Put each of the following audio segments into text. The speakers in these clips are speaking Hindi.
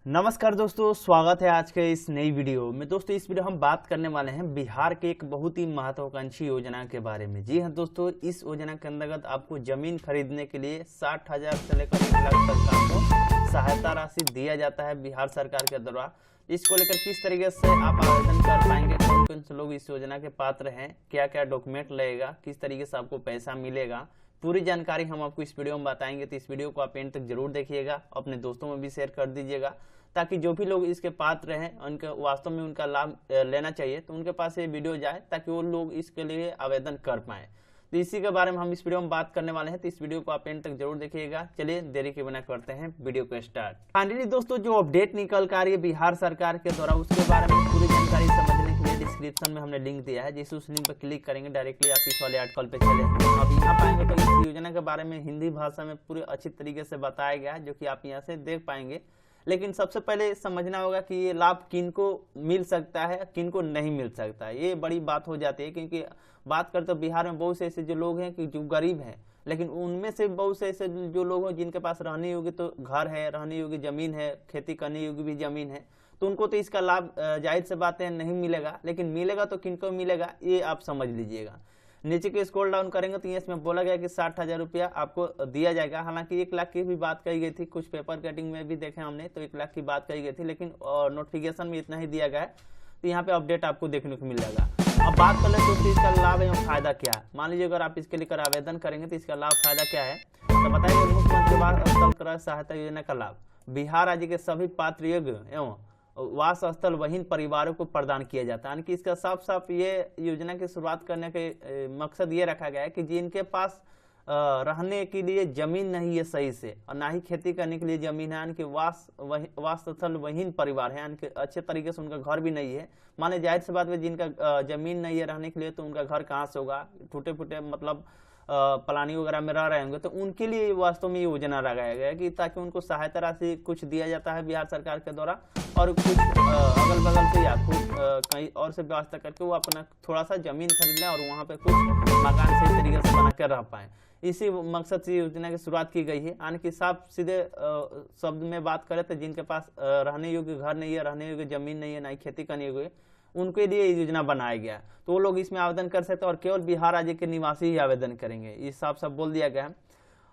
नमस्कार दोस्तों, स्वागत है आज के इस नई वीडियो में। दोस्तों, इस वीडियो हम बात करने वाले हैं बिहार के एक बहुत ही महत्वाकांक्षी योजना के बारे में। जी हाँ दोस्तों, इस योजना के अंतर्गत आपको जमीन खरीदने के लिए 60,000 से लेकर 1 लाख तक का आपको सहायता राशि दिया जाता है बिहार सरकार के द्वारा। इसको लेकर किस तरीके से आप आवेदन कर पाएंगे, कौन कौन से लोग इस योजना के पात्र हैं, क्या क्या डॉक्यूमेंट लगेगा, किस तरीके से आपको पैसा मिलेगा, पूरी जानकारी हम आपको इस वीडियो में बताएंगे। तो इस वीडियो को आप एंड तक जरूर देखिएगा, अपने दोस्तों में भी शेयर कर दीजिएगा, ताकि जो भी लोग इसके पात्र हैं उनके वास्तव में उनका लाभ लेना चाहिए तो उनके पास ये वीडियो जाए, ताकि वो लोग इसके लिए आवेदन कर पाए। तो इसी के बारे में हम इस वीडियो में बात करने वाले हैं, तो इस वीडियो को आप एंड तक जरूर देखिएगा। चलिए देरी के बिना करते हैं वीडियो को स्टार्ट। फाइनली दोस्तों, जो अपडेट निकल कर आ रही है बिहार सरकार के द्वारा, उसके बारे में पूरी जानकारी समझने के लिए डिस्क्रिप्शन में हमने लिंक दिया है, जिसे उस लिंक पर क्लिक करेंगे डायरेक्टली आप इस वाले आर्टिकल पे चले। अब यहाँ पाएंगे तो इस योजना के बारे में हिंदी भाषा में पूरे अच्छी तरीके से बताया गया है, जो कि आप यहाँ से देख पाएंगे। लेकिन सबसे पहले समझना होगा कि ये लाभ किनको मिल सकता है, किनको नहीं मिल सकता है। ये बड़ी बात हो जाती है, क्योंकि बात करते तो बिहार में बहुत से ऐसे जो लोग हैं कि जो गरीब हैं, लेकिन उनमें से बहुत से ऐसे जो लोग हैं जिनके पास रहने योग्य तो घर है, रहने योग्य जमीन है, खेती करने योग्य भी जमीन है, तो उनको तो इसका लाभ जाहिर से बात है नहीं मिलेगा। लेकिन मिलेगा तो किनको मिलेगा, ये आप समझ लीजिएगा। नीचे के स्क्रॉल डाउन करेंगे तो इसमें बोला गया कि 60,000 रुपया आपको दिया जाएगा। हालांकि 1 लाख की भी बात कही गई थी, कुछ पेपर कटिंग में भी देखे हमने तो 1 लाख की बात कही गई थी, लेकिन नोटिफिकेशन में इतना ही दिया गया है। तो यहाँ पे अपडेट आपको देखने को मिल जाएगा। अब बात कर ले तो इसका लाभ एवं फायदा क्या है। मान लीजिए अगर आप इसके लेकर आवेदन करेंगे तो इसका लाभ फायदा क्या है, तो बताइए। मुख्यमंत्री स्थल क्रय सहायता योजना का लाभ बिहार राज्य के सभी पात्र योग्य एवं वास स्थल वहीन परिवारों को प्रदान किया जाता है। यानी कि इसका साफ साफ ये योजना की शुरुआत करने के मकसद ये रखा गया है कि जिनके पास रहने के लिए जमीन नहीं है सही से, और ना ही खेती करने के लिए जमीन है, यानी कि वास स्थल वहीन परिवार है, यानी कि अच्छे तरीके से उनका घर भी नहीं है। माने जाहिर सी बात है, जिनका जमीन नहीं है रहने के लिए, तो उनका घर कहाँ से होगा, टूटे फूटे मतलब पलानी वगैरह में रह रहे होंगे, तो उनके लिए वास्तव में ये योजना लगाया गया है कि ताकि उनको सहायता राशि कुछ दिया जाता है बिहार सरकार के द्वारा, और कुछ अगल बगल से या कुछ कहीं और से व्यवस्था करके वो अपना थोड़ा सा जमीन खरीद लें और वहाँ पे कुछ मकान सही तरीके से बना कर रह पाए। इसी मकसद से योजना की शुरुआत की गई है। यानी कि साफ सीधे शब्द में बात करें तो जिनके पास रहने योग्य घर नहीं है, रहने योग्य जमीन नहीं है, ना ही खेती करने योग्य, उनके लिए योजना बनाया गया, तो वो लोग इसमें आवेदन कर सकते हैं और केवल बिहार राज्य के निवासी ही आवेदन करेंगे। ये साफ साफ बोल दिया गया है।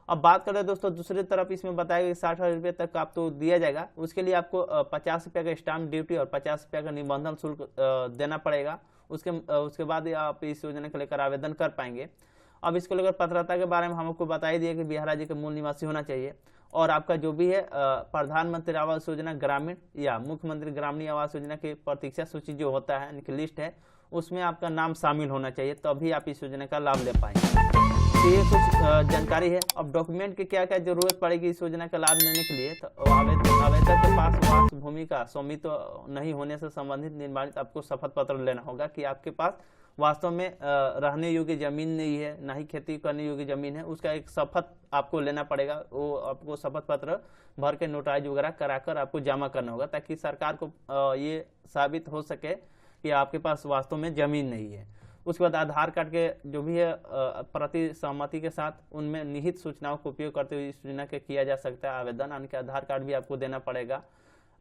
अब बात करें दोस्तों, दूसरी तरफ इसमें बताया गया 60,000 रुपये तक आप तो दिया जाएगा। उसके लिए आपको 50 रुपये का स्टाम्प ड्यूटी और 50 रुपये का निबंधन शुल्क देना पड़ेगा। उसके बाद आप इस योजना को लेकर आवेदन कर पाएंगे। अब इसको लेकर पात्रता के बारे में हम आपको बता ही दिए कि बिहार राज्य के मूल निवासी होना चाहिए, और आपका जो भी है प्रधानमंत्री आवास योजना ग्रामीण या मुख्यमंत्री ग्रामीण आवास योजना की प्रतीक्षा सूची जो होता है, इनकी लिस्ट है, उसमें आपका नाम शामिल होना चाहिए, तभी आप इस योजना का लाभ ले पाएंगे। तो ये कुछ जानकारी है। अब डॉक्यूमेंट की क्या क्या जरूरत पड़ेगी इस योजना का लाभ लेने के लिए, तो आवेदक के पास वास भूमि का स्वामित्व नहीं होने से संबंधित निर्धारित आपको शपथ पत्र लेना होगा कि आपके पास वास्तव में रहने योग्य जमीन नहीं है, ना ही खेती करने योग्य जमीन है। उसका एक शपथ आपको लेना पड़ेगा। वो आपको शपथ पत्र भर के नोटाइज वगैरह कराकर आपको जमा करना होगा, ताकि सरकार को ये साबित हो सके कि आपके पास वास्तव में जमीन नहीं है। उसके बाद आधार कार्ड के जो भी है प्रति सहमति के साथ उनमें निहित सूचनाओं का उपयोग करते हुए इस योजना के किया जा सकता है आवेदन। यानी कि आधार कार्ड भी आपको देना पड़ेगा,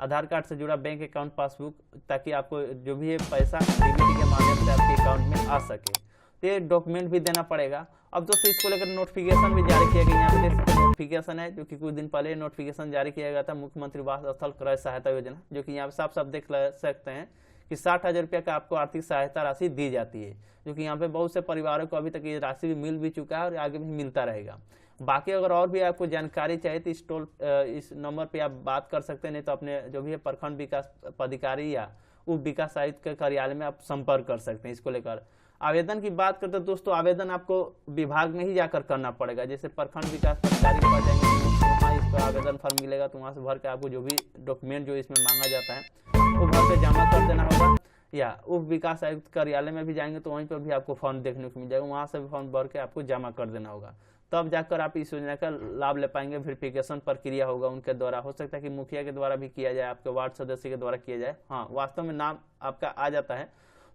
आधार कार्ड से जुड़ा बैंक अकाउंट पासबुक, ताकि आपको जो भी है पैसा डीबीटी के माध्यम से आपके अकाउंट में आ सके। तो ये डॉक्यूमेंट भी देना पड़ेगा। अब दोस्तों, इसको लेकर नोटिफिकेशन भी जारी किया गया। यहाँ पे देख सकते नोटिफिकेशन है, जो कि कुछ दिन पहले नोटिफिकेशन जारी किया गया था, मुख्यमंत्री आवास स्थल क्रय सहायता योजना, जो कि यहाँ पे साफ साफ देख सकते हैं कि 60,000 रुपये का आपको आर्थिक सहायता राशि दी जाती है, जो कि यहाँ पे बहुत से परिवारों को अभी तक ये राशि भी मिल भी चुका है और आगे भी मिलता रहेगा। बाकी अगर और भी आपको जानकारी चाहिए तो इस नंबर पे आप बात कर सकते हैं, नहीं तो अपने जो भी है प्रखंड विकास पदाधिकारी या उप विकास आयुक्त के कार्यालय में आप संपर्क कर सकते हैं। इसको लेकर आवेदन की बात करते हैं दोस्तों, आवेदन आपको विभाग में ही जाकर करना पड़ेगा। जैसे प्रखंड विकास पदाधिकारी के पास जाएंगे तो वहाँ इसका आवेदन फॉर्म मिलेगा, तो वहाँ से भर के आपको जो भी डॉक्यूमेंट जो इसमें मांगा जाता है वो भर के जमा कर देना होगा। या उप विकास आयुक्त कार्यालय में भी जाएंगे तो वहीं पर भी आपको फॉर्म देखने को मिल जाएगा, वहाँ से भी फॉर्म भर के आपको जमा कर देना होगा, तब जाकर आप इस योजना का लाभ ले पाएंगे। वेरिफिकेशन प्रक्रिया होगा उनके द्वारा, हो सकता है कि मुखिया के द्वारा भी किया जाए, आपके वार्ड सदस्य के द्वारा किया जाए। हाँ, वास्तव में नाम आपका आ जाता है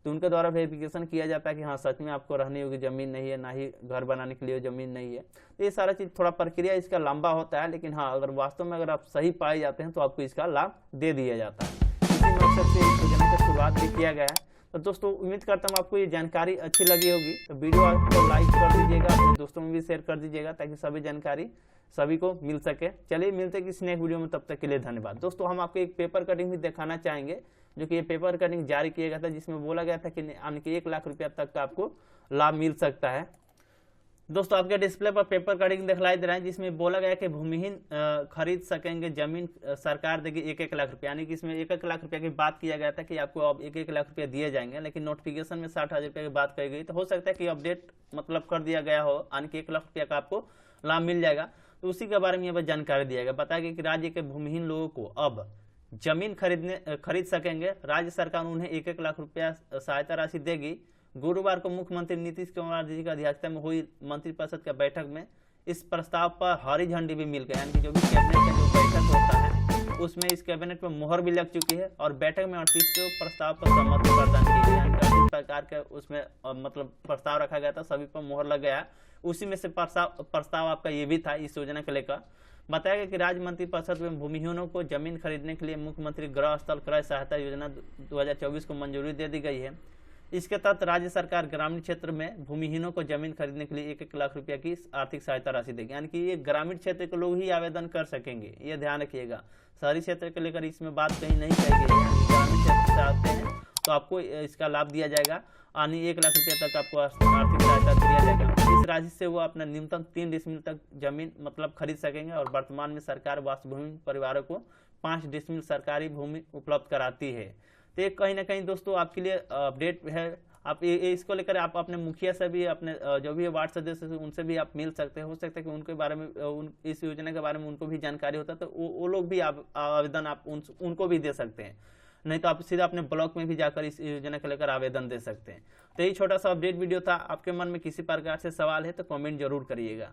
तो उनके द्वारा वेरिफिकेशन किया जाता है कि हाँ सच में आपको रहने योग्य जमीन नहीं है, ना ही घर बनाने के लिए जमीन नहीं है। तो ये सारा चीज थोड़ा प्रक्रिया इसका लंबा होता है, लेकिन हाँ अगर वास्तव में अगर आप सही पाए जाते हैं तो आपको इसका लाभ दे दिया जाता है। इसी मकसद से इस योजना की शुरुआत भी किया गया है। तो दोस्तों उम्मीद करता हूँ आपको ये जानकारी अच्छी लगी होगी। तो वीडियो आपको लाइक कर दीजिएगा, अपने दोस्तों में भी शेयर कर दीजिएगा ताकि सभी जानकारी सभी को मिल सके। चलिए मिलते हैं किसी नेक्स्ट वीडियो में, तब तक के लिए धन्यवाद। दोस्तों हम आपको एक पेपर कटिंग भी दिखाना चाहेंगे, जो कि ये पेपर कटिंग जारी किया गया था, जिसमें बोला गया था कि यानी कि 1 लाख रुपया तक का आपको लाभ मिल सकता है। दोस्तों आपके डिस्प्ले पर पेपर कटिंग दिखलाई दे रहा है, जिसमें बोला गया कि भूमिहीन खरीद सकेंगे जमीन, सरकार देगी 1-1 लाख रुपया। यानी कि इसमें 1-1 लाख रुपया की बात किया गया था कि आपको अब 1-1 लाख रुपया दिए जाएंगे, लेकिन नोटिफिकेशन में 60,000 रुपये की बात कही गई। तो हो सकता है कि अपडेट मतलब कर दिया गया हो, यानी कि 1 लाख रुपया का आपको लाभ मिल जाएगा। तो उसी के बारे में यहाँ पर जानकारी दिया गया। बताया गया कि राज्य के भूमिहीन लोगों को अब जमीन खरीद सकेंगे। राज्य सरकार उन्हें 1-1 लाख रुपया सहायता राशि देगी। गुरुवार को मुख्यमंत्री नीतीश कुमार जी की अध्यक्षता में हुई मंत्रिपरिषद की बैठक में इस प्रस्ताव पर हरी झंडी भी मिल गई। यानी कि जो भी कैबिनेट का जो बैठक होता है उसमें इस कैबिनेट में मुहर भी लग चुकी है और बैठक में 38 प्रस्ताव पर सहमति प्रदान की गई। यानी कि 38 प्रकार के उसमें मतलब प्रस्ताव रखा गया था, सभी पर मुहर लग गया। उसी में से प्रस्ताव आपका ये भी था इस योजना को लेकर। बताया गया कि राज्य मंत्रिपरिषद में भूमिहीनों को जमीन खरीदने के लिए मुख्यमंत्री गृह स्थल क्रय सहायता योजना 2024 को मंजूरी दे दी गई है। इसके तहत राज्य सरकार ग्रामीण क्षेत्र में भूमिहीनों को जमीन खरीदने के लिए 1-1 लाख रुपया की आर्थिक सहायता राशि देगी। यानी कि ये ग्रामीण क्षेत्र के लोग ही आवेदन कर सकेंगे, ये ध्यान रखिएगा। शहरी क्षेत्र को लेकर इसमें बात कहीं नहीं कही गई है। ग्रामीण क्षेत्र से आते हैं तो आपको इसका लाभ दिया जाएगा, यानी 1 लाख रुपया तक आपको आर्थिक सहायता दिया जाएगा। इस राशि से वो अपना न्यूनतम 3 डिसमिल तक जमीन मतलब खरीद सकेंगे। और वर्तमान में सरकार वास्तुभूमि परिवारों को 5 डिसमिल सरकारी भूमि उपलब्ध कराती है। तो ये कहीं ना कहीं दोस्तों आपके लिए अपडेट है। आप इसको लेकर आप अपने मुखिया से भी, अपने जो भी वार्ड सदस्य उनसे भी आप मिल सकते हैं। हो सकता है कि उनके बारे में इस योजना के बारे में उनको भी जानकारी होता है, तो वो लोग भी आवेदन आप उनको भी दे सकते हैं। नहीं तो आप सीधा अपने ब्लॉक में भी जाकर इस योजना को लेकर आवेदन दे सकते हैं। तो यही छोटा सा अपडेट वीडियो था। आपके मन में किसी प्रकार से सवाल है तो कमेंट जरूर करिएगा।